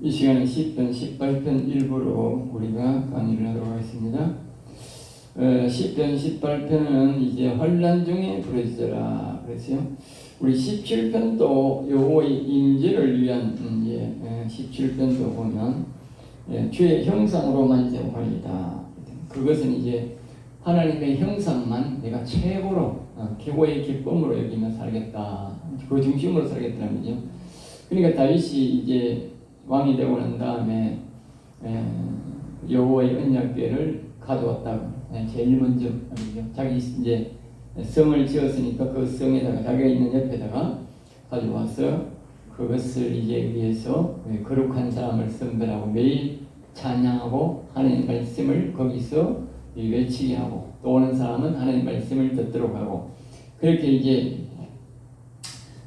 이 시간에 10편, 18편 일부로 우리가 강의를 하도록 하겠습니다. 10편, 18편은 이제 환난 중에 부르짖어라 그랬어요. 우리 17편도 여호와의 임재를 위한 이제 17편도 보면 주의 형상으로 만족하리이다. 그것은 이제 하나님의 형상만 내가 최고로 최고의 기쁨으로 여기며 살겠다. 그 중심으로 살겠다는 거죠. 그러니까 다윗이 이제 왕이 되고 난 다음에 여호와의 언약궤를 가져왔다고 제일 먼저 자기 이제 성을 지었으니까 그 성에다가 자기가 있는 옆에다가 가져와서 그것을 이제 위해서 거룩한 사람을 선별하고 매일 찬양하고 하나님 말씀을 거기서 외치게 하고 또 오는 사람은 하나님 말씀을 듣도록 하고 그렇게 이제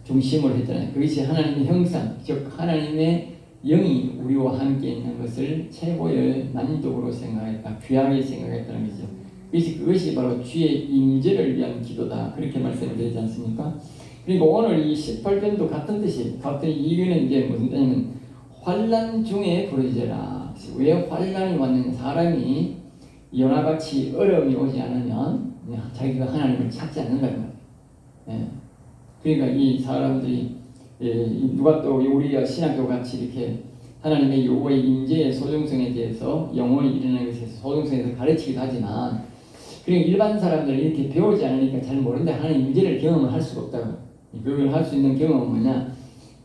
중심으로 했잖아요. 그것이 하나님의 형상, 즉 하나님의 영이 우리와 함께 있는 것을 최고의 만족으로 생각했다. 귀하게 생각했다는 거죠. 그것이 바로 주의 임재를 위한 기도다. 그렇게 말씀을 드리지 않습니까? 그리고 오늘 이 18편도 같은 뜻이 같은 이유는 이제 무슨 뜻이냐면 환난 중에 부르짖어라. 왜 환난이 왔느냐? 사람이 요나같이 어려움이 오지 않으면 자기가 하나님을 찾지 않는다는 거예요. 그러니까 이 사람들이 누가 또 우리가 신학교 같이 이렇게 하나님의 여호와의 임재의 소중성에 대해서 영원히 일어나는 것에 대해서 소중성에 대해서 가르치기도 하지만 그러니까 일반 사람들이 이렇게 배우지 않으니까 잘 모르는데 하나님 임재를 경험을 할 수가 없다고. 그걸 할 수 있는 경험은 뭐냐?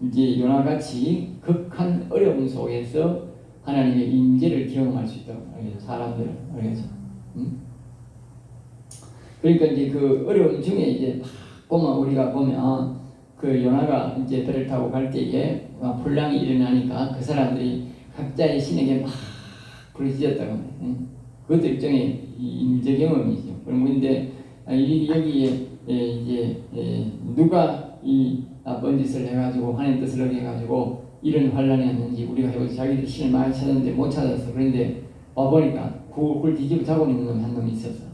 이제 요나같이 극한 어려움 속에서 하나님의 임재를 경험할 수 있다고. 알겠죠? 사람들은 알겠죠? 그러니까 이제 그 어려움 중에 이제 보면 우리가 보면 그 요나가 이제 배를 타고 갈 때에 풍랑이 일어나니까 그 사람들이 각자의 신에게 막 부르짖었다고. 그것도 일종의 임재 경험이죠. 그런데 여기에 이제 누가 이 나쁜 짓을 해가지고 하나님 뜻을 어겨가지고 이런 환란이 왔는지 우리가 해보지 자기들이 신을 많이 찾았는데 못 찾았어. 그런데 와보니까 그걸 뒤집어 잡고 있는 놈 한 놈이 있었어.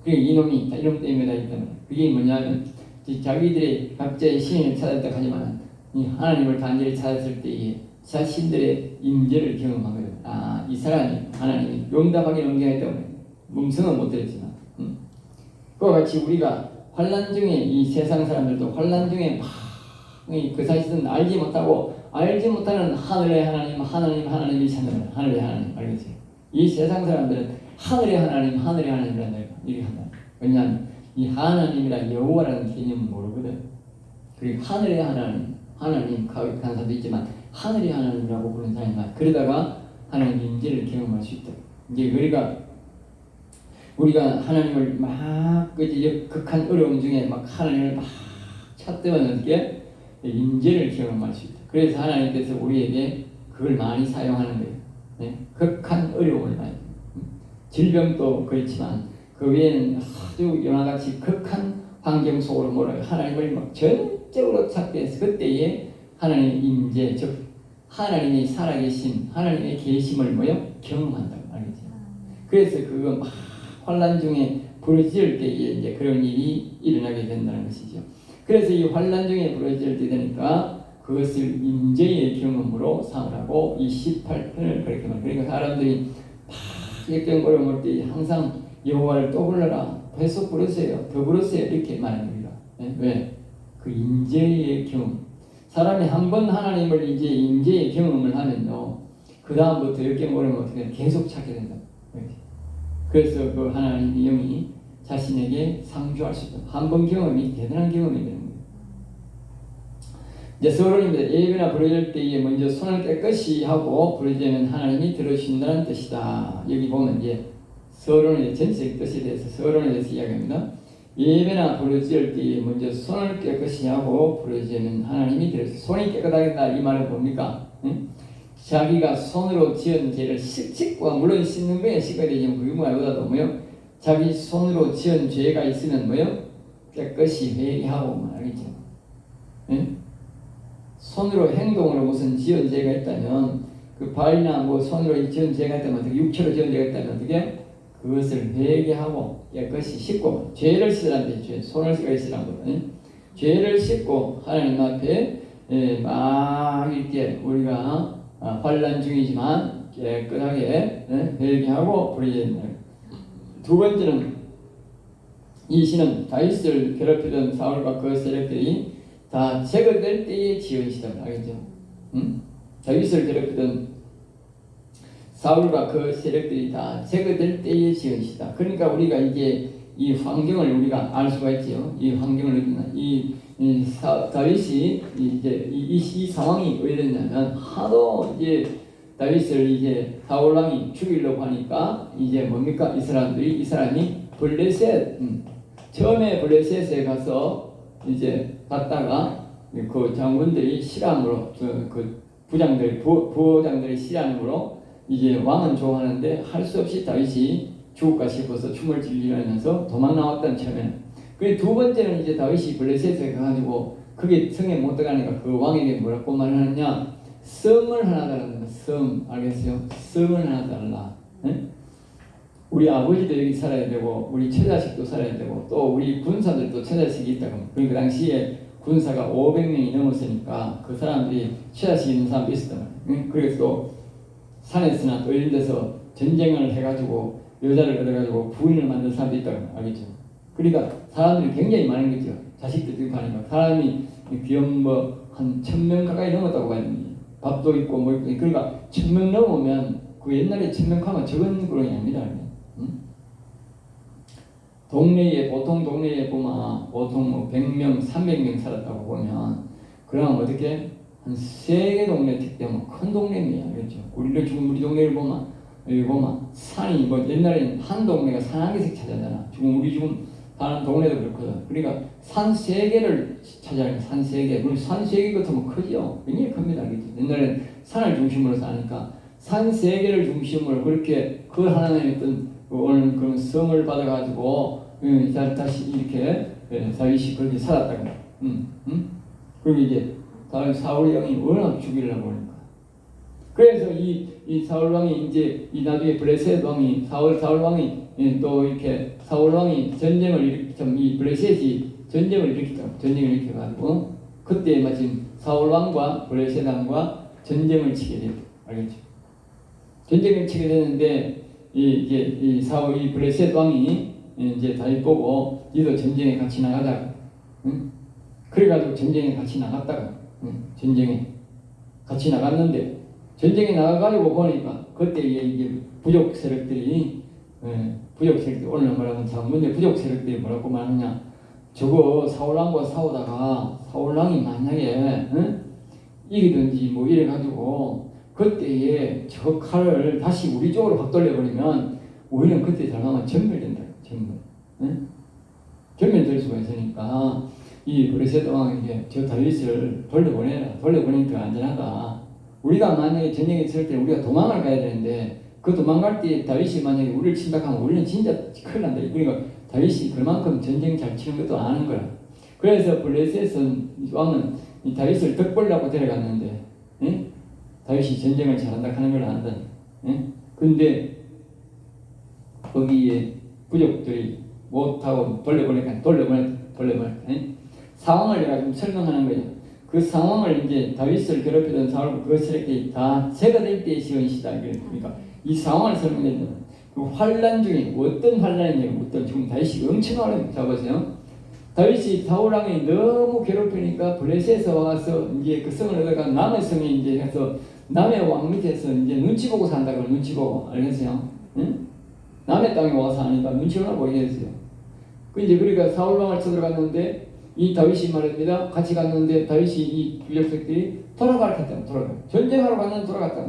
그게 이놈이 있다. 이놈 때문에 다 있다는 거야. 그게 뭐냐면 자기들의 각자의 신을 찾았다 하지만 하나님을 간절히 찾았을 때에 자신들의 임재를 경험하거든. 이 사람이 하나님이 용답하게 넘겨했다고 음성은 못 들었지만 그와 같이 우리가 환난 중에 이 세상 사람들도 환난 중에 막 그 사실은 알지 못하고 알지 못하는 하늘의 하나님이 찾는 거야. 하늘의 하나님 알겠지? 이 세상 사람들은 하늘의 하나님이란다 이렇게 한다. 왜냐하면 이 하나님이란 여호와라는 개념은 모르거든. 그리고 하늘의 하나님 가격한 사람도 있지만 하늘의 하나님이라고 부르는 사람이 많아. 그러다가 하나님의 임재를 경험할 수 있다. 이제 우리가 하나님을 막 극한 어려움 중에 막 하나님을 막 찾더만 어떻게 임재를 경험할 수 있다. 그래서 하나님께서 우리에게 그걸 많이 사용하는 거예요. 극한 어려움을 많이. 질병도 그렇지만 그 외에는 아주 요나같이 극한 환경 속으로 몰아가 하나님을 막 전적으로 찾게 해서 그때에 하나님의 임재, 즉 하나님의 살아계신 하나님의 계심을 경험한다고 말이죠. 그래서 그거 막 환난 중에 부르짖을 때에 이제 그런 일이 일어나게 된다는 것이죠. 그래서 이 환난 중에 부르짖을 때 되니까 그것을 임재의 경험으로 삼으라고 이 18편을 그렇게 말해요. 그러니까 사람들이 역경거려 올 때 항상 여호와를 또 불러라. 계속 부르세요. 더 부르세요. 이렇게 말합니다. 왜? 그 임재의 경험. 사람이 한 번 하나님을 이제 임재의 경험을 하면요. 그 다음부터 역경거리면 어떻게 계속 찾게 된다. 그래서 그 하나님의 영이 자신에게 상주할 수 있다. 한 번 경험이 대단한 경험이 되는 거예요. 이제 서론입니다. 예배나 부르짖을 때에 먼저 손을 깨끗이 하고 부르짖으면 하나님이 들으신다는 뜻이다. 여기 보면 이제 서론의 전체의 뜻에 대해서 서론에 대해서 이야기합니다. 예배나 부르짖을 때에 먼저 손을 깨끗이 하고 부르짖으면 하나님이 들으신다. 손이 깨끗하겠다 이 말은 뭡니까? 자기가 손으로 지은 죄를 씻고 물론 씻는 거에 씻어야 되지만 그게 뭐보다도 자기 손으로 지은 죄가 있으면 깨끗이 회개하고 말이죠. 손으로 행동으로 무슨 지은 죄가 있다면 그 발이나 손으로 지은 죄가 있다면 어떻게 육체로 지은 죄가 있다면 어떻게 그것을 회개하고 깨끗이 씻고 죄를 씻으라는 뜻이죠. 손을 씻으라는 거거든요. 죄를 씻고 하나님 앞에 막 이렇게 우리가 환란 중이지만 깨끗하게 회개하고 부르짖어야 된다. 두 번째는 이 시는 다윗을 괴롭히던 사울과 그 세력들이 다 제거될 때의 지은 시다. 알겠죠? 다윗을 괴롭히던 사울과 그 세력들이 다 제거될 때의 지은 시다. 그러니까 우리가 이제 이 환경을 우리가 알 수가 있지요. 이 환경을 느낀다. 다윗이 이제 이 상황이 왜 됐냐면 하도 이제 다윗을 이제 사울 왕이 죽이려고 하니까 이제 뭡니까? 이 사람이 블레셋 처음에 블레셋에 가서 이제 갔다가 그 장군들이 실함으로 그 부장들이 실함으로 이제 왕은 좋아하는데 할 수 없이 다윗이 죽을까 싶어서 춤을 즐기면서 도망 나왔던 처음에는. 그리고 두 번째는 이제 다윗이 블레셋에 가가지고 그게 성에 못 들어가니까 그 왕에게 뭐라고 말하느냐? 성을 하나 달라는 성. 알겠어요? 성을 하나 달라. 네? 우리 아버지도 여기 살아야 되고 우리 처자식도 살아야 되고 또 우리 군사들도 처자식이 있다고. 그러니까 그 당시에 군사가 500명이 넘었으니까 그 사람들이 처자식 있는 사람도 있었단 말이에요. 그래서 또 산에서나 또 이런 데서 전쟁을 해가지고 여자를 얻어가지고 부인을 만든 사람도 있다고. 알겠죠? 그러니까 사람들이 굉장히 많은 거죠. 자식들 들고 하니까 사람이 비용 한 1000명 가까이 넘었다고 봐야 됩니다. 밥도 있고 뭐 있고. 그러니까 1000명 넘으면 그 옛날에 1000명 하면 적은 그런 게 아닙니다. 보통 동네에 보면 보통 뭐 100명, 300명 살았다고 보면 그러면 어떻게 한 3개 동네 특대하면 큰 동네입니다. 그렇죠? 우리 동네를 보면 여기 보면 산이 뭐 옛날에는 한 동네가 산 한 개씩 찾아잖아. 우리 지금 사는 동네도 그렇거든. 그러니까 산 3개를 찾아야 산 3개. 그럼 산 3개 같으면 크죠. 굉장히 큽니다. 그렇죠? 옛날에는 산을 중심으로 사니까 산 3개를 중심으로 그렇게 그 하나님의 어떤 오늘 그런 성을 받아가지고 다시 이렇게 다윗이 그렇게 살았다고. 그리고 이제 사울 왕이 워낙 죽이려고 하니까. 그래서 이 사울 왕이 이제 이 나중에 블레셋 왕이 사울 왕이 또 이렇게 사울 왕이 이 블레셋이 전쟁을 일으켜가지고 그때 마침 사울 왕과 블레셋 왕과 전쟁을 치게 됐다. 알겠죠? 전쟁을 치게 되는데 이 블레셋 왕이 이제 다윗 보고 니도 전쟁에 같이 나가자. 그래가지고 전쟁에 같이 나갔다가 전쟁에 같이 나갔는데 전쟁에 나가가지고 보니까 그때 이게 부족 세력들이 오늘 말하는 장문의 부족 세력들이 뭐라고 말하느냐? 저거 사울왕과 싸우다가 사울왕이 만약에 이기든지 뭐 이래가지고 그때에 저 칼을 다시 우리 쪽으로 확 돌려버리면 우리는 그때 잘하면 전멸된다. 전멸될 수가 있으니까 이 블레셋 왕에게 저 다윗을 돌려보내니까 안전하다. 우리가 만약에 전쟁에 있을 때 우리가 도망을 가야 되는데 그 도망갈 때 다윗이 만약에 우리를 침략하면 우리는 진짜 큰일 난다. 그러니까 다윗이 그만큼 전쟁 잘 치는 것도 아는 거야. 그래서 블레셋 왕은 이 다윗을 덕벌라고 데려갔는데 다윗이 전쟁을 잘한다 하는 걸 안다. 근데 거기에 부족들이 못하고 돌려보니까 상황을 내가 좀 설명하는 거예요. 그 상황을 이제 다윗을 괴롭히던 사울 그 세력들이 다 제거될 때의 시간이시다. 그러니까 이 상황을 설명해요. 그 환란 중에 어떤 환란이냐고 어떤 지금 다윗이 엄청 어려운 잡으세요. 다윗이 사울 왕이 너무 괴롭히니까 블레셋에서 와서 이제 그 성을 얻어가 남의 성에 이제 해서 남의 왕 밑에서 이제 눈치 보고 산다고 눈치 보고 알겠어요? 남의 땅에 와서 하니까 눈치를 보이게 했어요. 그러니까 사울 왕을 쳐들어갔는데 이 다윗이 말입니다. 같이 갔는데 다윗이 이 부족들이 돌아가라 했다. 전쟁하러 갔는데 돌아갔다.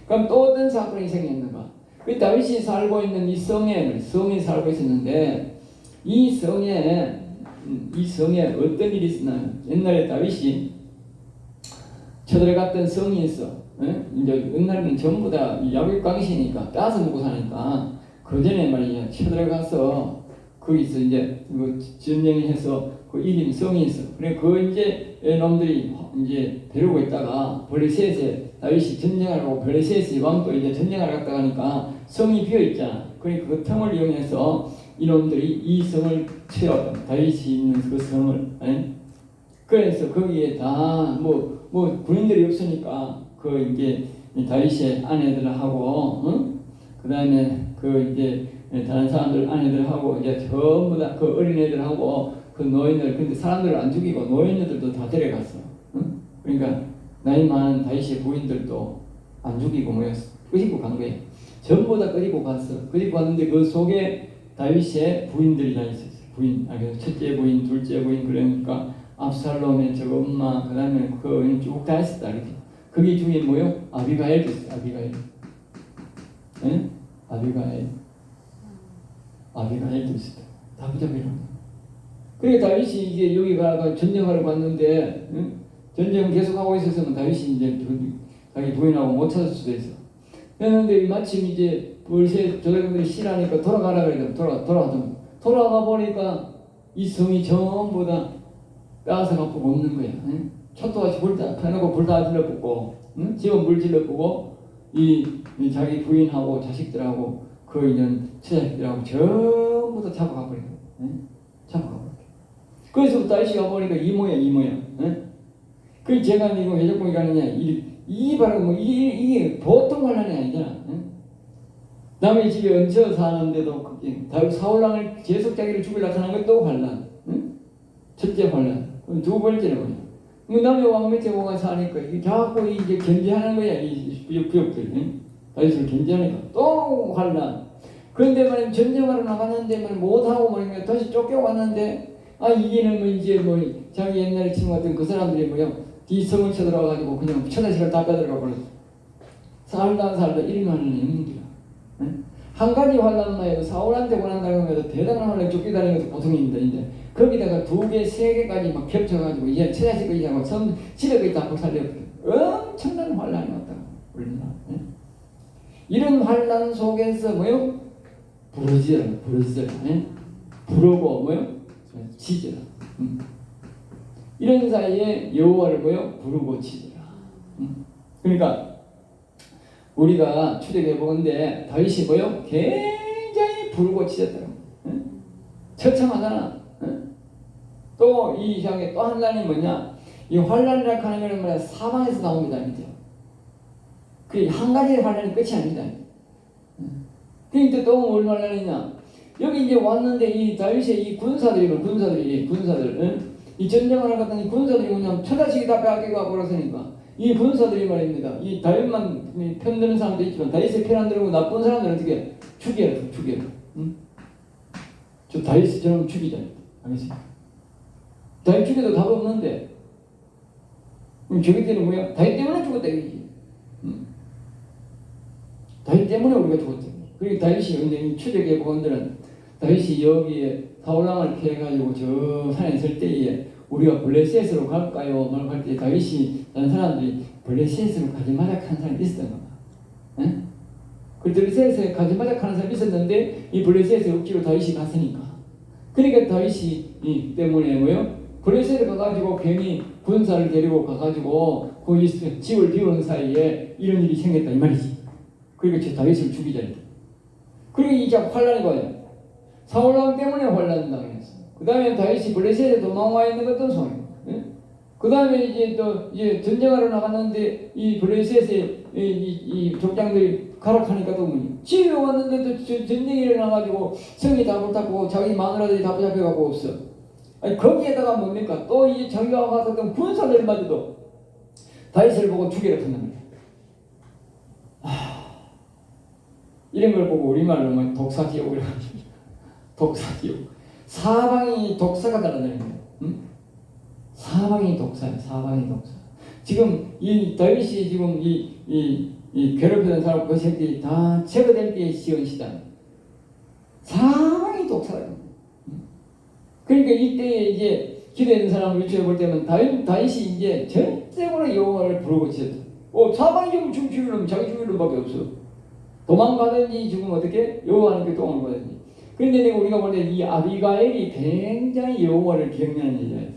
그럼 또 어떤 사건이 생겼는가? 그 다윗이 살고 있는 이 성에 살고 있었는데 이 성에 어떤 일이 있었나요? 옛날에 다윗이 쳐들어갔던 성이 있어. 이제 옛날에는 전부 다 야곱강시니까 따서 먹고 사니까 그 전에 말이야 쳐들어가서 거기서 이제 전쟁해서 그 이름 성이 있어. 그래 그 이제 놈들이 이제 데리고 있다가 블레셋에 다윗이 전쟁하려고 블레셋의 왕도 이제 전쟁하러 갔다 가니까 성이 비어 있잖아. 그러니까 그 틈을 이용해서 이놈들이 이 성을 채워 다윗이 있는 그 성을. 그래서 거기에 다 뭐 군인들이 없으니까 그 이제 다윗의 아내들하고, 그 다음에 그 이제 다른 사람들 아내들하고 이제 전부 다 그 어린애들하고 그 노인들, 근데 사람들을 안 죽이고 노인들도 다 데려갔어. 그러니까 나이 많은 다윗의 부인들도 안 죽이고 뭐였어? 끄집고 간 거예요. 전부 다 끄집고 갔어. 끄집고 갔는데 그 속에 다윗의 부인들이 다 있었어요. 부인, 첫째 부인, 둘째 부인, 그러니까 압살롬의 저 엄마, 그 다음에 그 쭉 다 있었다. 그죠? 거기 중에 뭐요? 아비가일도 있어요. 아비가일. 예? 아비가일도 있었다. 다 붙잡히는. 그러니까 다윗이 이제 여기 가가 전쟁하러 갔는데, 전쟁 계속하고 있었으면 다윗이 이제 자기 부인하고 못 찾을 수도 있어. 그런데 마침 이제 벌새 조대군들이 싫어하니까 돌아가라 그래도 돌아가 보니까 이 성이 전부 다 빼앗아 갖고 없는 거야. 촛도같이 불다 펴놓고 불 다 질러 붓고, 집은 물 질러 붓고 이 자기 부인하고 자식들하고 그 있는 처자식들하고 전부 다 잡아가 버린 거야. 잡아가 버린 거야. 그래서 다시 가보니까 이 모양. 그 제가 이거 해적공이 가느냐 이 바로 뭐 이게 보통 환란이 아니잖아. 남의 집에 얹혀 사는데도 다윗 사울왕을 계속 자기를 죽이려고 하는 것도 환란. 첫째 환란. 두 번째는 뭐냐? 남의 왕 밑에 오가 사니까 자꾸 이제 견제하는 거야. 이 부역들. 다윗을 견제하니까 또 환란. 그런데 말이야 전쟁하러 나갔는데 말이야 못하고 말이야 다시 쫓겨왔는데 이게는 뭐 이제 뭐 자기 옛날에 친구같은 그 사람들이 뭐야 이 성을 쳐들어가지고 그냥 처자식을 다 빼들어가 버렸어. 살다 이런 환란이 있는 거야. 한 가지 환란만 해도 사울한테 원한다고 해도 대단한 환란이 쫓기다는 것도 보통입니다. 이제 거기다가 두 개, 세 개까지 막 겹쳐가지고 이제 처자식까지 하고 집에까지 다 살려 엄청난 환란이 왔다고 우리나라. 이런 환란 속에서 뭐요? 부르짖어라. 부르고 뭐요? 치지라. 이런 사이에 여호와를 뭐요? 부르고 치지라. 그러니까 우리가 출애굽해 보건대 다윗이 뭐요? 굉장히 부르고 치졌더라고. 처참하잖아. 또 이 이상에 또 한 난이 뭐냐? 이 환란이라 하는 것은 뭐냐? 사방에서 나옵니다. 그 한 가지 환란이 끝이 아닙니다. 그러니까 또 뭘 환란이냐? 여기 이제 왔는데 이 다윗의 이 군사들, 이 전쟁을 갔던 이 군사들이 뭐냐면 처자식이 다 빼앗기고 버렸으니까 이 군사들이 말입니다. 이 다윗만 편드는 사람도 있지만 다윗의 편 안 들고 나쁜 사람들은 어떻게 죽여라. 저 다윗처럼 죽이자. 알겠습니까? 다윗 죽여도 답 없는데 저기 때는 뭐야? 다윗 때문에 죽었다 이거지. 다윗 때문에 우리가 죽었다. 그리고 다윗이 근데 이 추적의 보건들은 다윗이 여기에 사울왕을 피해가지고 저 산에 있을 때에 우리가 블레셋으로 갈까요? 갈 때 다윗이 다른 사람들이 블레셋으로 가지마자 하는 사람이 있었던 거야. 그 블레셋에 가지마자 하는 사람이 있었는데 이 블레셋에 억지로 다윗이 갔으니까. 그러니까 다윗이 때문에 뭐요? 블레셋에 가가지고 괜히 군사를 데리고 가가지고 그 집을 비우는 사이에 이런 일이 생겼다 이 말이지. 그러니까 저 다윗을 죽이자. 그리고 이제 환란이 거예요. 사울왕 때문에 환란 당했어. 그 다음에 다윗이 블레셋에 도망와 있는 것도 소용. 그 다음에 이제 또 이제 전쟁하러 나갔는데 이 블레셋에 이 족장들이 가락하니까 또 뭐니? 집에 왔는데 또 전쟁이 일어나가지고 성이 다 불탔고 자기 마누라들이 다 붙잡혀가고 없어. 아니 거기에다가 뭡니까? 또 이 자기가 갔었던 군사들마저도 다윗을 보고 죽이려 한단 말이야. 이런 걸 보고 우리말로 뭐 독사지옥이라고 합니다. 독사지옥. 사방이 독사가 달아다니는 거예요. 사방이 독사예요. 사방이 독사. 지금 이 다윗이 지금 이 괴롭히는 사람 그 새끼 다 제거될 게 시간 시단. 사방이 독사예요. 그러니까 이때에 이제 기도하는 사람을 위치해 볼 때는 다윗이 이제 전적으로 여호와를 부르고 치셨다. 사방이 좀 죽이려면 자기 죽이려는 밖에 없어. 도망가든지 지금 어떻게 여호와님께 도움을 받든지. 그런데 우리가 볼 때 이 아비가일이 굉장히 여호와를 경외하는 여자예요.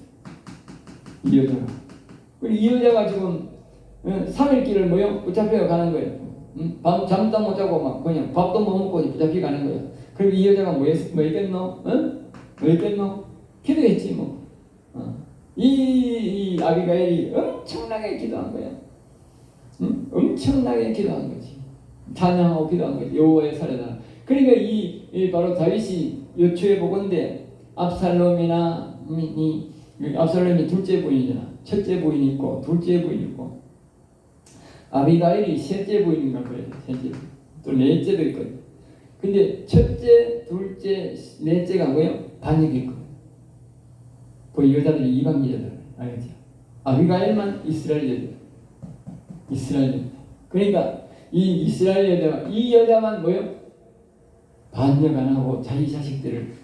이 여자가. 이 여자가 지금 3일 길을 뭐요? 붙잡혀 가는 거예요. 밤 잠도 못 자고 막 그냥 밥도 못 먹고 붙잡혀 가는 거예요. 그리고 이 여자가 뭐 했겠노? 뭐 했겠노? 기도했지 뭐. 이 아비가일이 엄청나게 기도한 거예요. 응? 엄청나게 기도한 거지. 찬양하고 기도한 거지. 여호와의 살해다. 그러니까 이 바로 다윗이 요초에 보건대 압살롬이나 압살롬이 둘째 부인이잖아. 첫째 부인 있고 둘째 부인 있고 아비가일이 셋째 부인인가 그래. 셋째 또 넷째도 있거든. 근데 첫째, 둘째, 넷째가 뭐예요? 반역했거든. 그 여자들이 이방 여자들 알겠죠? 아비가일만 이스라엘 여자. 이스라엘 여자. 그러니까 이 이스라엘 여자가 이 여자만 뭐예요? 반역 안 하고 자기 자식들을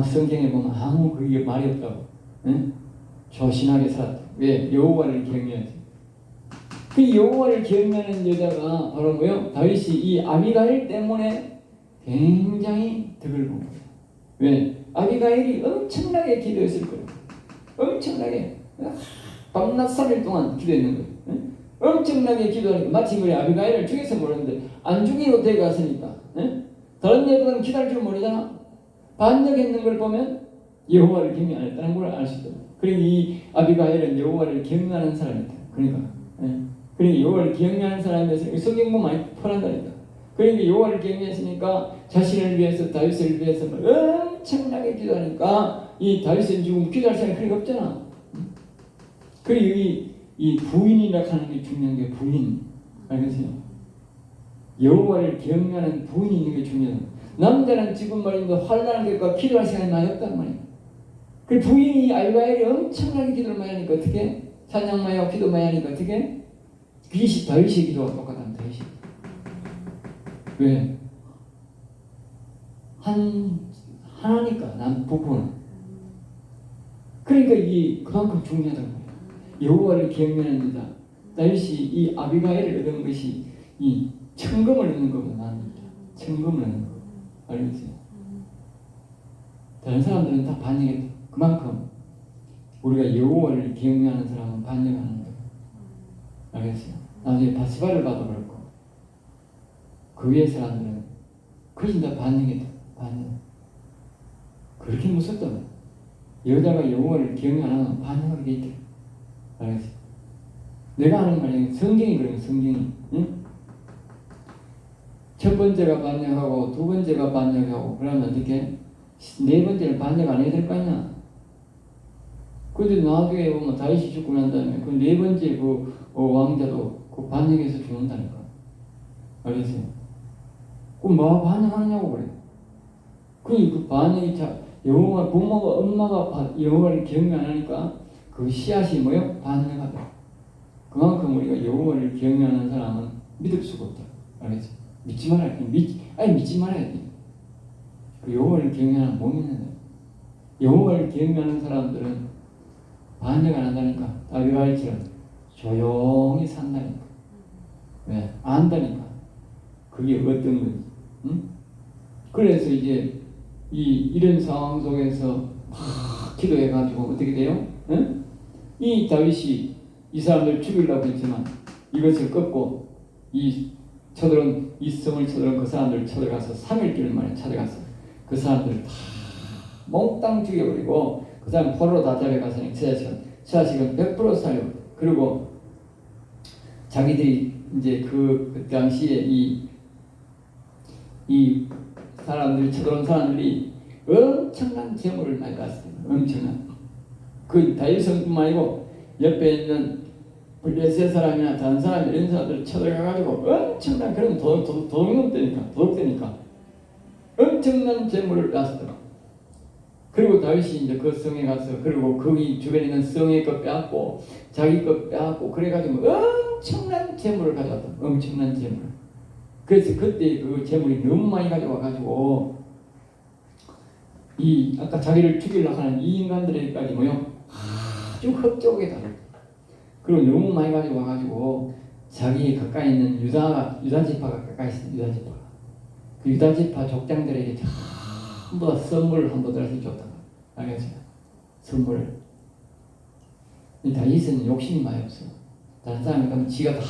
성경에 보면 아무 그게 말이 없다고. 응? 조신하게 살았다. 왜? 여호와를 경외하지. 그 여호와를 경외하는 여자가 바로 뭐요? 다윗이 이 아비가일 때문에 굉장히 덕을 본 거예요. 왜? 아비가일이 엄청나게 기도했을 거예요. 엄청나게 밤낮 3일 동안 기도했는 거예요. 응? 엄청나게 기도하니까 마치 우리 아비가일을 죽여서 모르는데 안 죽이고 데려갔으니까 응? 다른 여자들은 기다릴 줄 모르잖아. 반역했는 걸 보면 여호와를 경외 안 했다는 걸 알 수 있다. 그러니까 이 아비가일은 여호와를 경외하는 사람이다. 그러니까 여호와를 경외하는 사람이어서 성경 보면 많이 포함한다니까. 그러니까 여호와를 경외했으니까 자신을 위해서 다윗을 위해서 엄청나게 기도하니까 이 다윗은 지금 기도할 사람이 그리 없잖아. 그리고 이 부인이라 하는 게 중요한 게 부인. 알겠어요? 여호와를 경외하는 부인이 있는 게 중요해요. 남자는 지금 말인데 환난한 것과 기도할 시간이 많이 없단 말이에요. 그 부인이 아비가일이 엄청나게 기도를 많이 하니까 어떻게? 찬양 많이 하고 기도 많이 하니까 어떻게? 그것이 다윗의 기도가 똑같다는 다윗이. 왜? 하나니까 난 부부는. 그러니까 이 그만큼 중요하다는 거예요. 여호와를 경외하는 여자 다윗이 이 아비가일을 얻은 것이 이 천금을 얻는 것보다 나습니다. 천금을 얻는 거. 알겠어요? 다른 사람들은 다 반역했다. 그만큼 우리가 여호와를 경외하는 사람은 반역하는 거예요. 알겠어요? 나중에 바스바를 봐도 그렇고 그 위에 사람들은 그것이 다 반역했다. 반역. 그렇게 무섭다면 여자가 여호와를 경외 안 하면 반역하게 돼 있다. 알겠어요? 내가 하는 말이 성경이 그래요. 성경이. 응? 첫 번째가 반역하고 두 번째가 반역하고 그러면 어떻게? 네 번째는 반역 안 해야 될 거 아니야. 그런데 나중에 보면 다윗이 죽고 난 다음에 그 네 번째 왕자도 그 반역해서 죽는다니까. 알겠어요? 그럼 뭐 반역하느냐고 그래. 그 반역이 여호와 부모가 엄마가 여호와를 경외 안 하니까 그 씨앗이 뭐요? 반역하다. 그만큼 우리가 여호와를 경외하는 사람은 믿을 수가 없다. 알겠죠? 믿지 말아야 돼. 믿지 말아야 돼. 그 여호와를 경외하는 못 믿는다. 여호와를 경외하는 사람들은 반역 안 한다니까. 다윗처럼 조용히 산다니까. 왜? 안다니까. 그게 어떤 건지. 응? 그래서 이제 이런 상황 속에서 기도해가지고 어떻게 돼요? 응? 이 다윗이 이 사람들 죽이려고 했지만 이것을 꺾고 이 성을 쳐들어온 그 사람들을 쳐들어가서 3일길 만에 찾아가서 그 사람들을 다 몽땅 죽여버리고 그 사람 포로로 다 잡아가서 자식은 100% 살려. 그리고 자기들이 이제 그 당시에 이 사람들이 쳐들어온 사람들이 엄청난 재물을 많이 갔어요. 엄청난. 그 다윗뿐만 아니고 옆에 있는 블레셋 사람이나 다른 사람 이런 사람들을 쳐들어가가지고 엄청난 그런 도둑되니까 엄청난 재물을 땄어요. 그리고 다윗이 이제 그 성에 가서 그리고 거기 주변에 있는 성의 것 빼앗고 자기 것 빼앗고 그래가지고 엄청난 재물을 가져왔다. 엄청난 재물. 그래서 그때 그 재물이 너무 많이 가져와가지고 이 아까 자기를 죽이려고 하는 이 인간들에게까지 뭐요? 아주 흡족하게 다. 그리고 너무 많이 가져와가지고 자기 가까이 있는 유다 지파가 가까이 있어. 유다 지파. 그 유다 지파 족장들에게 전부 다 선물을 한 도달해서 줬다. 알겠어요? 선물을. 다윗은 욕심이 많이 없어. 다른 사람이 가면 지가 다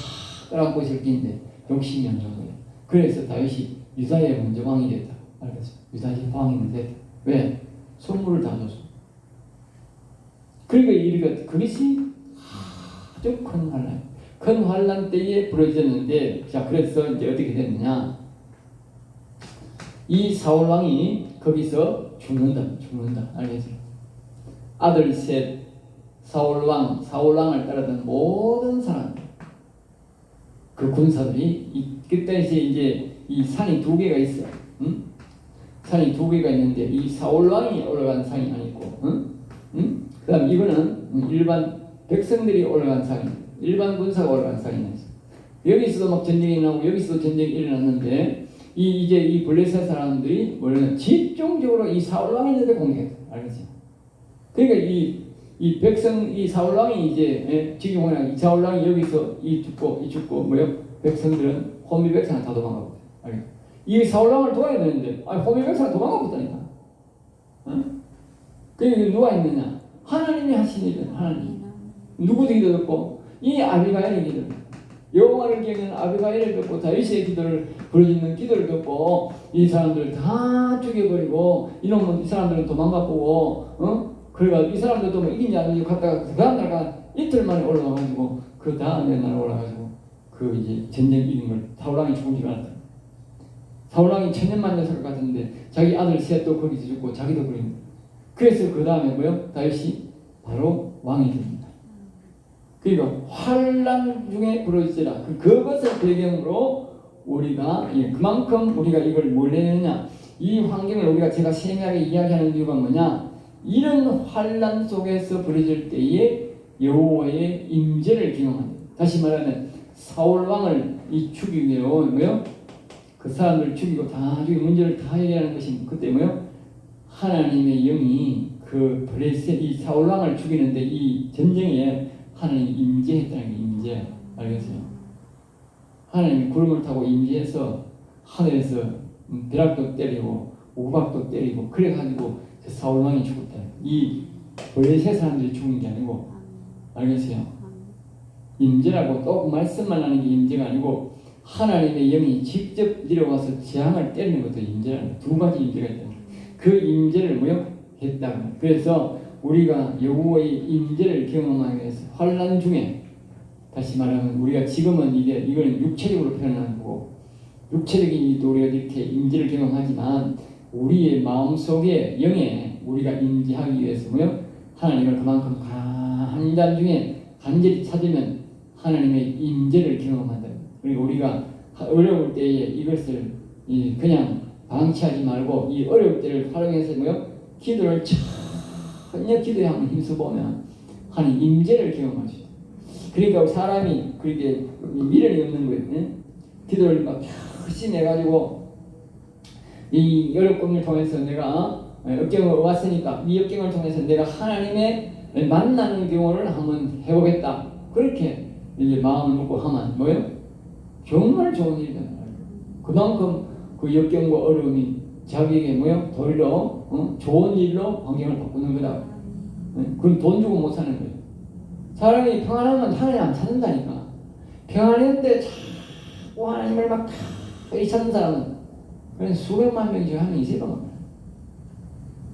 따라고 있을 텐데 욕심이 안 좋은 거예요. 그래서 다윗이 유다의 먼저 왕이 됐다. 알겠어요? 유다 지파 왕이 됐다. 왜? 선물을 다 줬어. 그러니까 그것이 아주 큰 하나님. 큰 환란 때에 부러졌는데, 자, 그래서 이제 어떻게 됐느냐? 이 사울 왕이 거기서 죽는다. 알겠죠? 아들 셋, 사울 왕을 따르던 모든 사람, 그 군사들이 그때 이제 이 산이 두 개가 있어. 응? 산이 두 개가 있는데 이 사울 왕이 올라간 산이 아니고, 그다음 이거는 일반 백성들이 올라간 산이, 일반 군사가 올라간 산이 있어. 여기서도 막 전쟁이 나고 여기서도 전쟁이 일어났는데 이제 이 블레셋 사람들이 뭐냐면 집중적으로 이 사울 왕에게 공격했어. 알겠지? 그러니까 이 백성, 이 사울 왕이 이제 지금 뭐냐, 이 사울 왕이 여기서 이 죽고 뭐요? 백성들은 호미 백성은 다 도망가고. 알겠지? 이 사울 왕을 도와야 되는데 호미 백성은 도망가고 있다니까. 그게 누가 있느냐? 하나님이 하신 일은 하나님. 누구도 기도 듣고 이 아비가일의 기도, 여호와를 기억하는 아비가일을 듣고 다윗의 기도를 부르짖는 기도를 듣고 이 사람들을 다 죽여버리고 이놈은 이 사람들은 도망가보고 그래가지고 이 사람들도 뭐 이긴지 안 이긴지 갔다가 그 다음 날가 이틀 만에 올라와가지고 그 다음에 날 올라가지고 그 이제 전쟁 이긴 걸 사울왕이 죽은 줄 알았다. 사울왕이 천년만년설 같은데 자기 아들 셋도 거기서 죽고 자기도 그립니다. 그래서 그 다음에 뭐요? 다윗이 바로 왕이 됩니다. 그러니까 환란 중에 부러지라. 그것을 배경으로 우리가 그만큼 우리가 이걸 뭘 해내느냐? 이 환경을 우리가 제가 세밀하게 이야기하는 이유가 뭐냐? 이런 환란 속에서 부러질 때에 여호와의 임재를 경험한다. 다시 말하면 사울 왕을 죽이기 위해 뭐요? 그 사람들 죽이고 다 죽이고 문제를 다 해결하는 것이 그때 뭐요? 하나님의 영이 그 블레셋 이 사울 왕을 죽이는데 이 전쟁에 하나님이 임재했다는 게 임재. 알겠어요? 하나님이 구름을 타고 임재해서 하늘에서 벼락도 때리고 우박도 때리고 그래가지고 사울 왕이 죽었다. 이 블레셋 사람들이 죽은 게 아니고, 알겠어요? 임재라고 또 말씀만 하는 게 임재가 아니고 하나님의 영이 직접 내려와서 재앙을 때리는 것도 임재라는 두 가지 임재가 있다. 그 임재를 뭐요? 했다고. 그래서 우리가 여호와의 임재를 경험하기 위해서 환난 중에, 다시 말하면 우리가 지금은 이거는 육체적으로 표현하는 거고, 육체적인 일도 우리가 이렇게 임재를 경험하지만 우리의 마음속에 영에 우리가 임재하기 위해서 뭐요? 하나님을 그만큼 간단 중에 간절히 찾으면 하나님의 임재를 경험한다. 그리고 우리가 어려울 때에 이것을 그냥 방치하지 말고 이 어려울 때를 활용해서 뭐요? 기도를 전혀 기도에 한번 힘써보면 하나님 임재를 경험할 수 있어요. 그러니까 사람이 그렇게 미련이 없는 거예요. 기도를 막 열심히 해가지고 이 어렵음을 통해서 내가 역경을 왔으니까 이 역경을 통해서 내가 하나님의 만나는 경우를 한번 해보겠다. 그렇게 이제 마음을 먹고 하면 뭐예요? 정말 좋은 일이잖아요. 그만큼 그 역경과 어려움이 자기에게 뭐예요? 도리로 좋은 일로 환경을 바꾸는 거다. 그건 돈 주고 못 사는 거예요. 사람이 평안하면 하나님 안 찾는다니까. 평안했는데 자꾸 하나님을 막 찾는 사람은 그냥 수백만 명 중에 한 명 있을 겁니다.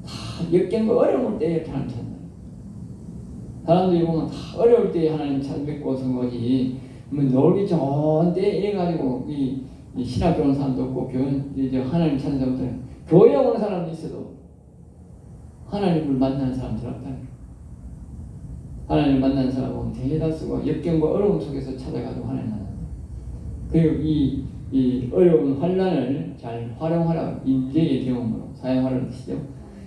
다 역경과 어려울 때에 하나님 찾는다. 사람들이 보면 다 어려울 때에 하나님 찾고 선 거지. 뭐 놀기 좋은 때 이래가지고 이 신학 배우는 사람도 없고 이제 하나님 찾는 사람들은 교회 오는 사람도 있어도 하나님을 만나는 사람들 없다는 거예요. 하나님을 만나는 사람은 대다수가 역경과 어려움 속에서 찾아가지고 하나님 만난다. 그리고 이 어려운 환란을 잘 활용하라. 임재의 경험으로 사용하라는 뜻이죠.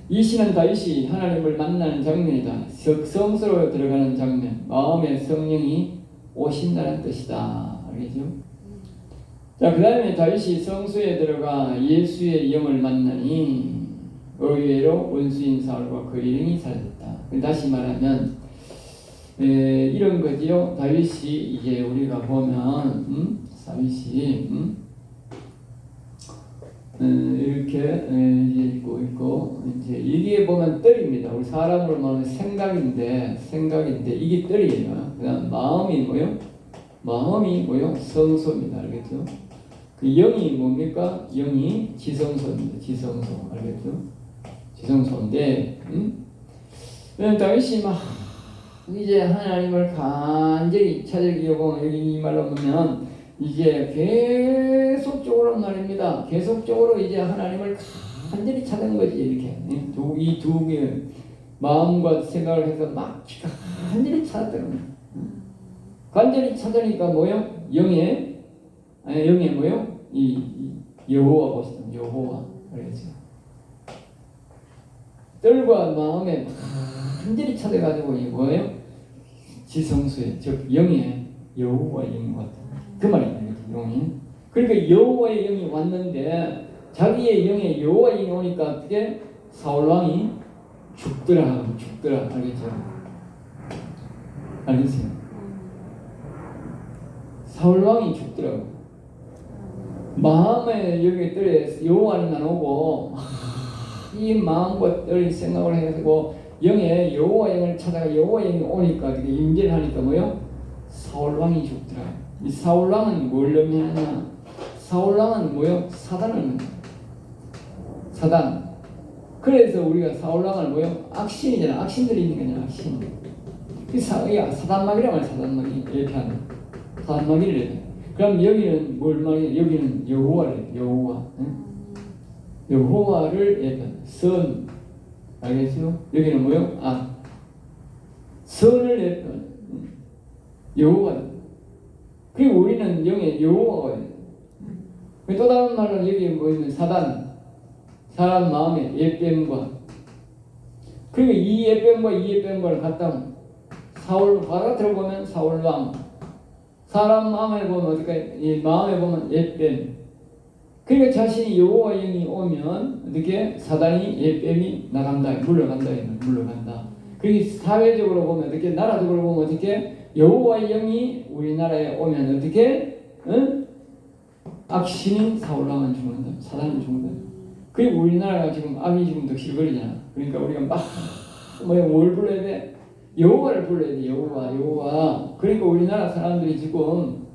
이 시는 다윗이 하나님을 만나는 장면이다. 성소로 들어가는 장면, 마음의 성령이 오신다는 뜻이다. 알겠죠? 자, 그 다음에 다윗이 성소에 들어가 예수의 영을 만나니 의외로 원수인 사울과 그 일행이 사라졌다. 다시 말하면 이런 거지요. 다윗이 이제 우리가 보면 다윗이 이렇게 이제 있고 이제 이게 보면 뜰입니다. 우리 사람으로 말하면 생각인데 이게 뜰이에요. 그다음 마음이 뭐요? 마음이 뭐요? 성소입니다. 알겠죠? 그 영이 뭡니까? 영이 지성소입니다. 지성소. 알겠죠? 지성소인데 다윗이 막 이제 하나님을 간절히 찾으려고 여기 이 말로 보면 이제 계속적으로 말입니다. 계속적으로 이제 하나님을 간절히 찾는 거지 이렇게 이 두 개 마음과 생각을 해서 막 간절히 찾았다는 거예요. 간절히 찾으니까 뭐요? 영의 뭐요? 이 여호와 보시죠. 여호와 그랬죠. 뜰과 마음에 간절히 찾아가지고 이 뭐예요? 지성소에 즉 영의 여호와의 영인 것 같아요. 그 말입니다. 영이. 그러니까 여호와의 영이 왔는데 자기의 영의 여호와의 영이 오니까 어떻게 사울 왕이 죽더라 알겠죠? 알겠어요? 사울 왕이 죽더라고. 마음에 여기 뜰에 여호와는 안 오고 이 마음과 뜰 생각을 해가지고 영의 여호와 영을 찾아가 여호와 영이 오니까 그게 임재를 하니까 뭐요? 사울 왕이 죽더라. 이 사울 왕은 뭘 의미하냐? 사울 왕은 뭐요? 사단을 사단. 그래서 우리가 사울 왕을 뭐요? 악신이잖아. 악신들이 있는 거냐? 악신. 그 사단마귀란 말이야. 사단마귀 예편은 사단마귀를 해. 그럼 여기는 뭘 말이야? 여기는 여호와래. 여호와. 응? 여호와를 예편. 선. 알겠죠? 여기는 뭐요? 선을 예편. 여호와. 그리고 우리는 영의 여호와가 또 다른 말은 여기 뭐 있는 사단. 사람 마음의 예뱀과 그리고 이 예뱀과 이 예뱀과를 갖다 사울 바깥으로 보면 사울 왕. 사람 마음에 보면 어떻게 이 마음에 보면 예뱀. 그러니까 자신이 여호와 영이 오면 어떻게 사단이 예뱀이 나간다 물러간다. 그리고 사회적으로 보면 어떻게 나라적으로 보면 어떻게 여호와의 영이 우리나라에 오면 어떻게 악신인 사울 왕은 죽는다. 사단이 죽는다. 그리고 우리나라가 지금 악이 지금 득실거리잖아. 그러니까 우리가 막 뭘 불러야 돼? 여호와를 불러야 돼. 여호와. 그러니까 우리나라 사람들이 지금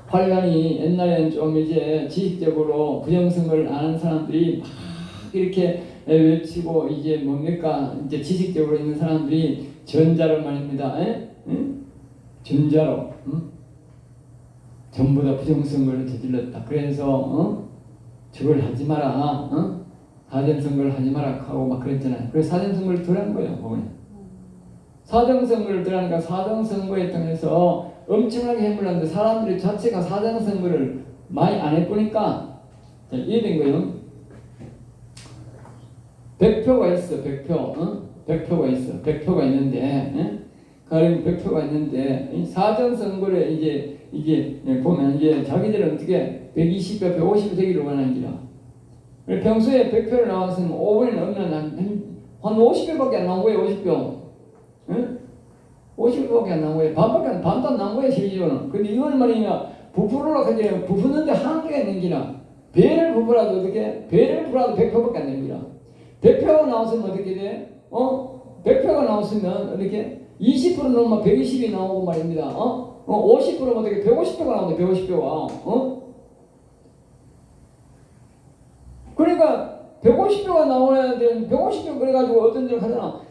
환란이 옛날에는 좀 이제 지식적으로 부정선거를 아는 사람들이 막 이렇게 외치고 이제 뭡니까 이제 지식적으로 있는 사람들이 전자로 말입니다. 전자로 전부 다 부정선거를 저질렀다. 그래서 저걸 하지 마라. 사전선거를 하지 마라 하고 막 그랬잖아요. 그래서 사전선거를 덜한 거예요. 보면 사전선거를 덜하니까 사전선거에 통해서 엄청나게 해물었는데 사람들이 자체가 사전선거를 많이 안 해보니까 이해된 거예요. 100표가 있어. 100표가 있어. 100표가 있는데 가령 100표가 있는데 사전선거를 이게 보면 이제 자기들은 어떻게 120표, 150표 되기를 원하는 기라. 평소에 100표를 나왔으면 5분이 넘으면 한 50표밖에 안 나온 거예요. 50표. 50표밖에 안 나온 거예요. 반도 안 나온 거예요. 실질적으로는. 근데 이건 말이냐 부풀으려고 하지 부푸는데 한계가 있는 기라. 배를 부풀어도 어떻게? 배를 부풀어도 100표밖에 안 됩니다. 100표가 나왔으면 어떻게 돼? 100표가 나왔으면 어떻게? 20% 넘으면 120이 나오고 말입니다. 50%면 어떻게? 150표가 나온다. 150표가. 그러니까 150표가 나와야 되는 150표 그래가지고 어떤 데를 가잖아.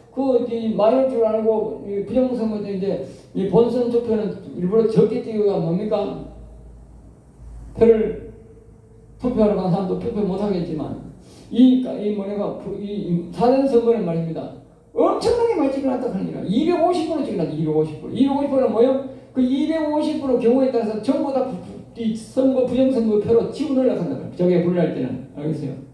많이 올 줄 알고 부정선거 이제 이 본선 투표는 일부러 적게 찍어가 뭡니까? 표를 투표하러 간 사람도 투표 못 하겠지만 이 사전선거는 말입니다. 엄청나게 많이 찍어놨다 하는 거야. 250% 찍어놨다. 250%는 뭐예요? 그 250% 경우에 따라서 전부 다 선거 부정선거 표로 치고 올라간다. 저게 분류할 때는 알겠어요?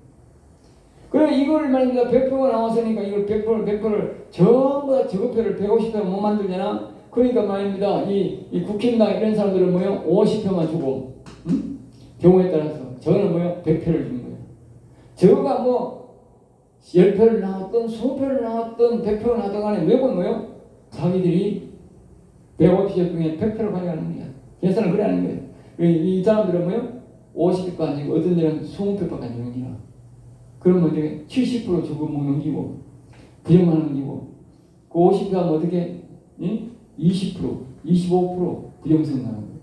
그래 이걸 말입니다. 100표가 나왔으니까 이걸 100표를 전부 다 저거표를 150표 못 만들잖아. 그러니까 말입니다. 이 국힘당 이런 사람들은 뭐요? 50표만 주고 경우에 따라서 저거는 뭐요? 100표를 주는 거예요. 저거가 뭐 10표를 나왔던 20표를 나왔던 100표를 나왔던 간에 매번 뭐요? 자기들이 150표 중에 100표를 가져가는 거야. 계산을 그래 하는 거예요. 이 사람들은 뭐요? 50표 아니고 어떤 데는 20표밖에 안 주는 거야. 그러면 이제 70% 저거 뭐 넘기고 부정만 넘기고 그 50표 하면 어떻게 20% 25% 부정선 나오는 거예요.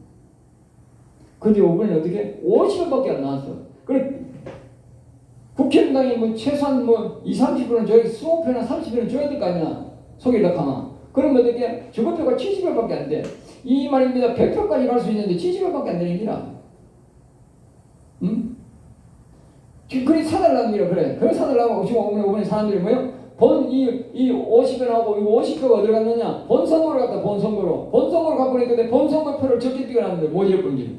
근데 이번에 어떻게 50표밖에 안 나왔어. 그래 국힘당이 뭐 최소한 뭐 20, 30%는 줘야 20표나 30표는 줘야 될 거 아니야. 속이려고 하면 그러면 어떻게 주거표가 70회밖에 안 돼. 이 말입니다. 100표까지 갈 수 있는데 70회밖에 안 되는 기라. 응? 그래 사달라는 기라 그래. 그래 사달라고 지금 오늘 사람들이 뭐요? 이 50회하고 이거 50표가 어디로 갔느냐? 본선거로 갔다 본선거로. 본선거로 갖고 있는데 본선거표를 적게 띄어놨는데 뭐 지을 건지.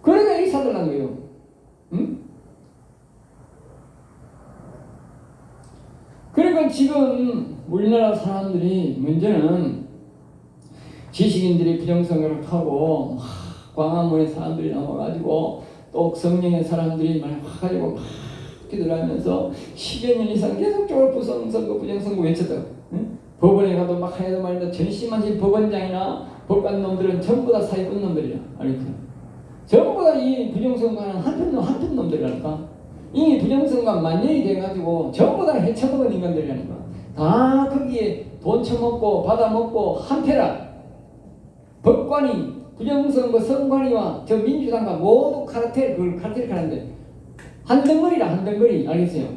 그러니까 이 사달라는 거예요. 응? 그러니까 지금 우리나라 사람들이 문제는 지식인들이 부정선거를 타고 막 광화문에 사람들이 나와가지고 또 성령의 사람들이 막 와가지고 막 기도를 하면서 10여 년 이상 계속적으로 부정선거 외쳤다고. 응? 법원에 가도 막 해도 말이다. 전심하신 법원장이나 법관놈들은 전부 다 사기꾼 놈들이야. 알겠죠? 전부 다 이 부정선거는 한편 놈들이라니까. 이 부정선거가 만년이 돼가지고 전부 다 해쳐먹은 인간들이라니까. 다 거기에 돈 처먹고 받아먹고 한패라. 법관이 부정선거 선관위와 저 민주당과 모두 그걸 카르텔 하는데 한 덩거리라 한 덩거리. 알겠어요?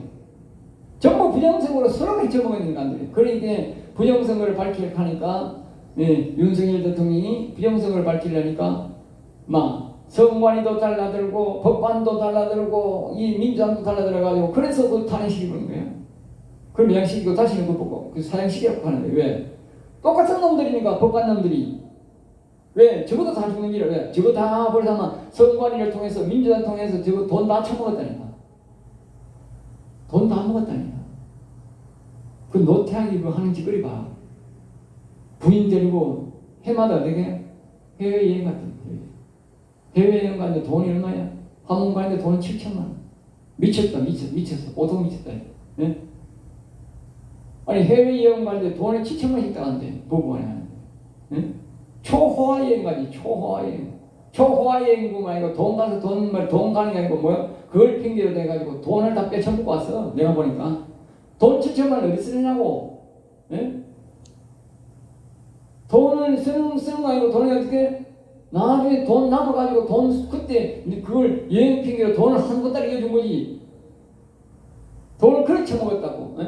전부 부정선거로 서로 해쳐먹은 인간들이. 그러니까 부정선거를 밝히려고 하니까 윤석열 대통령이 부정선거를 밝히려니까 막 선관위도 달라들고 법관도 달라들고 이 민주당도 달라들어가지고 그래서 그 탄핵시키는 거예요. 그럼 양식이고 다시는 그 보고 그 사형시키라고 하는데 왜? 똑같은 놈들이니까 법관 놈들이 왜? 저것도 다 죽는 길이야. 왜? 저거 다 버리자면 선관위를 통해서 민주당 통해서 저거 돈 다 처먹었다니까. 돈 다 먹었다니까. 그 노태학이 그 하는 짓거리 봐. 부인 데리고 해마다 되게 해외여행 갔다. 해외여행 가는데 돈이 얼마야? 한번 가는데 돈이 7천만 원. 미쳤어. 오통 미쳤다. 네? 아니 해외여행 가는데 돈이 7천만 원씩 따는데 법원에 하는데. 네? 초호화여행 가지. 초호화여행뿐만 아니고 돈 가서 돈 가는 게 아니고 뭐야? 그걸 핑계로 대가지고 돈을 다 빼쳐먹고 왔어. 내가 보니까. 돈 7천만 원 어디 쓰느냐고. 네? 돈을 쓰는 거 아니고 돈이 어떻게 나중에 돈 남아가지고 돈 그때 그걸 여행 핑계로 돈을 한 번따리 이어준 거지. 돈을 그렇게 처먹었다고. 에?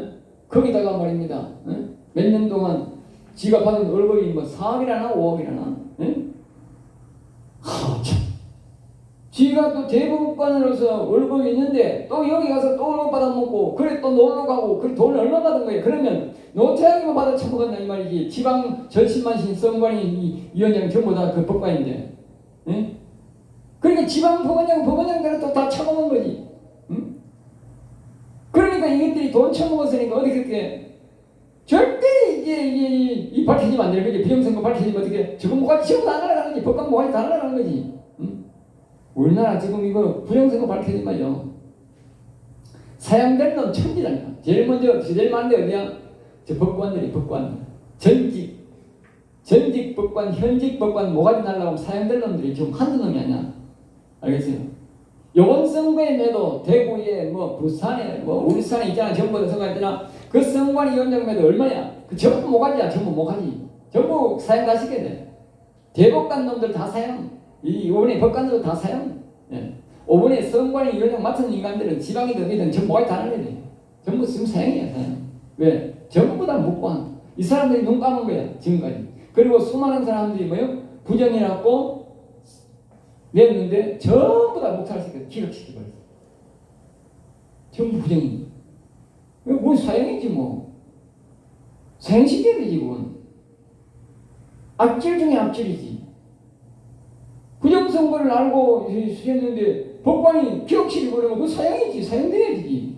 거기다가 말입니다. 몇 년 동안 지가 받은 월급이 뭐 4억이라나 5억이라나. 참. 지가 또 대법관으로서 월급이 있는데 또 여기 가서 또 월급 받아먹고 그래 또 놀러 가고 그 돈을 얼마 받은 거예요. 그러면 노태학이만 받아 처먹었나 이 말이지. 지방 전신만신 선관위 위원장 전부 다 그 법관인데. 예? 그러니까 지방 법원장들은 또 다 처먹은 거지. 응? 그러니까 이것들이 돈 처먹었으니까 어디 그렇게 절대 이게 밝혀지면 안 되는 거지. 부정선거 밝혀지면 어떻게 저거 뭐가지 전부 다 날아가는 거지. 법관 뭐가지 다 날아가는 거지. 응? 우리나라 지금 이거 부정선거 밝혀지면요. 사형될 놈 천지라니까. 제일 많은 데 어디야? 저 법관들. 전직 법관, 현직 법관 뭐가지 날라가면 사형될 놈들이 지금 한두 놈이 아니야. 알겠어요? 요번 선거에 내도 대구에 뭐 부산에 뭐 울산에 있잖아. 전부 다 선거했잖아. 그 선관위 위원장에도 얼마냐? 그 전부 모가지야. 전부 사형 다 시켜야 돼. 대법관 놈들 다 사형. 이번에 법관들도 다 사형. 예. 5번에 선관위 위원장 맡은 인간들은 지방이든 어디든 전부 모가지 다 날려야 돼. 전부 지금 사형이야. 사형. 왜? 전부 다 묵관. 이 사람들이 눈 감은 거야. 지금까지. 그리고 수많은 사람들이 뭐요? 부정이라고 냈는데 전부 다 목살시켜서 기각시켜버렸어. 전부 부정이. 뭐 사형이지 뭐. 사형시켜야 되지 그건. 악질 중에 악질이지. 부정선거를 알고 했는데 법관이 기각시켜버리면 그건 사형이지. 사형돼야 되지.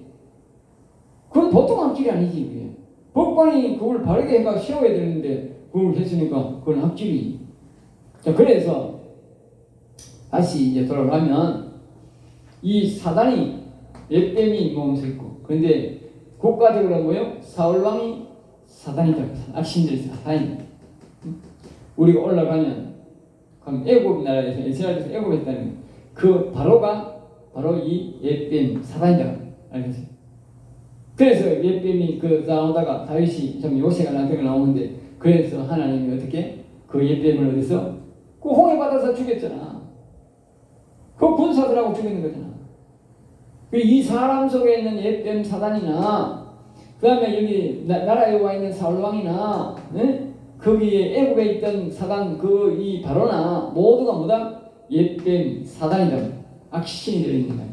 그건 보통 악질이 아니지 그게. 법관이 그걸 바르게 해가 세워야 되는데 그걸 했으니까 그건 악질이지. 자, 그래서 다시 이제 돌아가면 이 사단이 웹뱀이 몸소 있고 그런데 국가적으로 뭐요? 사울왕이 사단이다. 악신들이 사단이다. 우리가 올라가면 그럼 애굽 나라에서 이스라엘에서 애굽했다는 그 바로가 바로 이 웹뱀 사단이다. 알겠어요? 그래서 웹뱀이 그 나오다가 다윗이 좀 요새가 나오는데 그래서 하나님이 어떻게 그 웹뱀을 어디서 그 홍해 받아서 죽였잖아. 그 군사들하고 죽이는 거잖아. 이 사람 속에 있는 웹뱀 사단이나 그 다음에 여기 나라에 와 있는 사울 왕이나 거기에 애국에 있던 사단 이 바로나 모두가 뭐다? 옛뱀 사단이다. 악신이 들어있는 거야.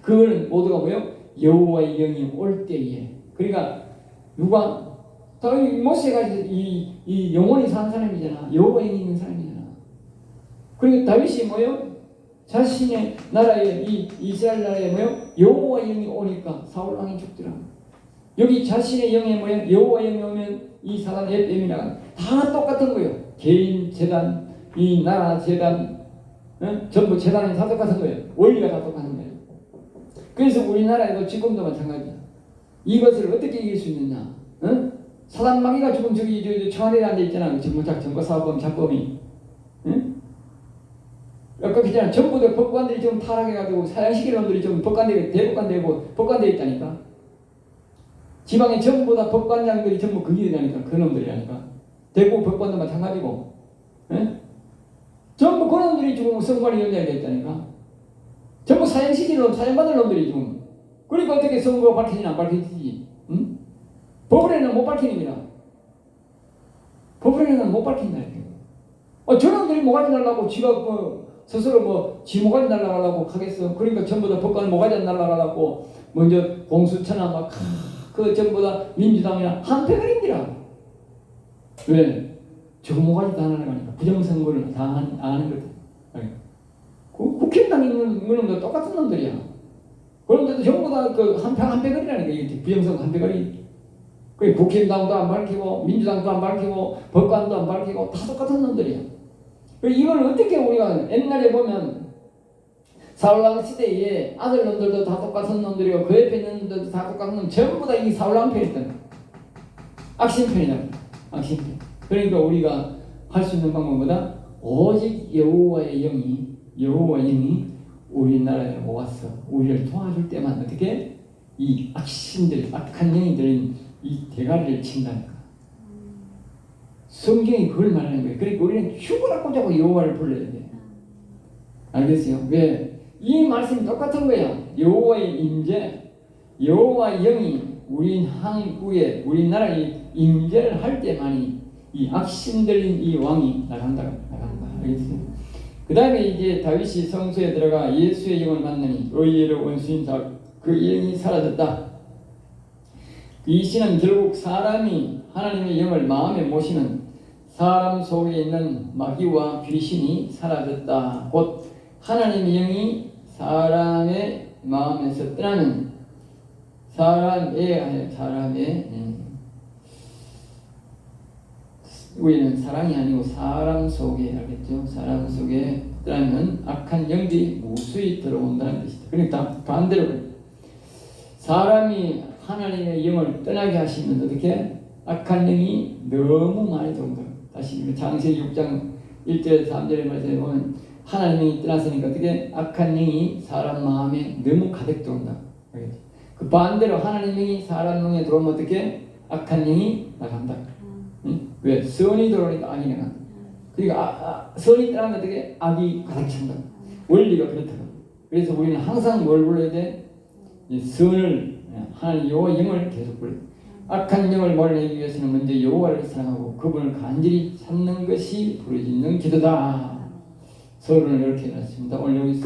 그거는 모두가 뭐요? 여호와의 영이 올 때에. 그러니까 누가? 모세가 이 영혼이 사는 사람이잖아. 여호와의 영이 있는 사람이잖아. 그러니까 다윗이 뭐요? 자신의 나라에 이 이스라엘 나라에 뭐요? 여호와의 영이 오니까 사울 왕이 죽더라. 여기 자신의 영에 뭐요? 여호와의 영이 오면 이 사단 옛뱀이나 다 똑같은 거예요. 개인 재단, 이 나라 재단, 전부 재단이 다 똑같은 거예요. 원리가 다 똑같은 거예요. 그래서 우리나라에도 지금도 마찬가지야. 이것을 어떻게 이길 수 있느냐? 사단 마귀가 지금 저기 청와대에 앉아 있잖아. 정보사업범 잡범이. 아까 그잖아. 전부 다 법관들이 좀 타락해가지고 사형시킬 놈들이 좀 대법관 되고 법관되어 있다니까. 지방에 전부 다 법관장들이 전부 그게 되니까 그 놈들이라니까. 대구 법관도 마찬가지고. 전부 그 놈들이 지금 선관위원장이 되어 있다니까. 전부 사형시킬 놈, 사형받을 놈들이 지금. 그러니까 어떻게 선거가 밝혀지나 안 밝혀지지. 법원에는 못 밝힙니다. 법원에는 못 밝힌다. 저놈들이 모가지 날라고 지가 스스로 지 모가지 날라가려고 하겠어. 그러니까 전부 다 법관 모가지 안 날라가려고 먼저 공수처나 그 전부 다 민주당이나 한패거리니라. 왜? 저 모가지 다 날아가니까 부정선거를 다 아는 거다. 국힘당 있는 놈도 똑같은 놈들이야. 그런데도 전부 다 한패거리라니까. 이게 부정선거 한패거리. 국힘당도 안 밝히고 민주당도 안 밝히고 법관도 안 밝히고 다 똑같은 놈들이야. 이걸 어떻게 우리가 옛날에 보면 사울왕 시대에 아들놈들도 다 똑같은 놈들이고 그 옆에 있는 놈들도 다 똑같은 놈 전부 다 이 사울왕 편이었던 거야. 악신편이다. 악신편. 그러니까 우리가 할 수 있는 방법보다 오직 여호와의 영이 우리나라에 와서 우리를 도와줄 때만 어떻게 이 악신들, 악한 영이 들인 이 대가리를 친다니까. 성경이 그걸 말하는 거예요. 그러니까 우리는 죽어라 꽂자고 여호와를 불러야 돼. 알겠어요? 왜? 이 말씀이 똑같은 거야. 여호와의 임재, 여호와의 영이 우리 한국에 우리나라에 임재를 할 때만이 이 악신들인 이 왕이 나간다. 알겠어요? 그 다음에 이제 다윗이 성소에 들어가 예수의 영을 만나니 의외로 원수인 그 영이 사라졌다. 이 시는 결국 사람이 하나님의 영을 마음에 모시는 사람 속에 있는 마귀와 귀신이 사라졌다. 곧 하나님의 영이 사람의 마음에서 떠나는 우리는 사랑이 아니고 사람 속에, 알겠죠? 사람 속에 떠나는 악한 영들이 무수히 들어온다는 뜻이다. 그러니까 반대로 사람이 하나님의 영을 떠나게 하시면 어떻게? 악한 영이 너무 많이 들어온다. 다시 창세기 6장 1절에서 3절의 말씀에 보면 하나님의 영이 떠났으니까 어떻게? 악한 영이 사람 마음에 너무 가득 들어온다. 알겠죠? 그 반대로 하나님의 영이 사람 마음에 들어오면 어떻게? 악한 영이 나간다. 응? 왜? 선이 들어오니까 악이 나간다. 그러니까 선이 떠나면 어떻게? 악이 가득 찬다. 원리가 그렇다고. 그래서 우리는 항상 뭘 불러야 돼? 선을, 하나님 여호와의 영을 계속 불러야 돼. 악한 영을 몰아내기 위해서는 먼저 여호와를 사랑하고 그분을 간절히 찾는 것이 부르짖는 기도다. 서론을 이렇게 해놨습니다. 오늘 여기서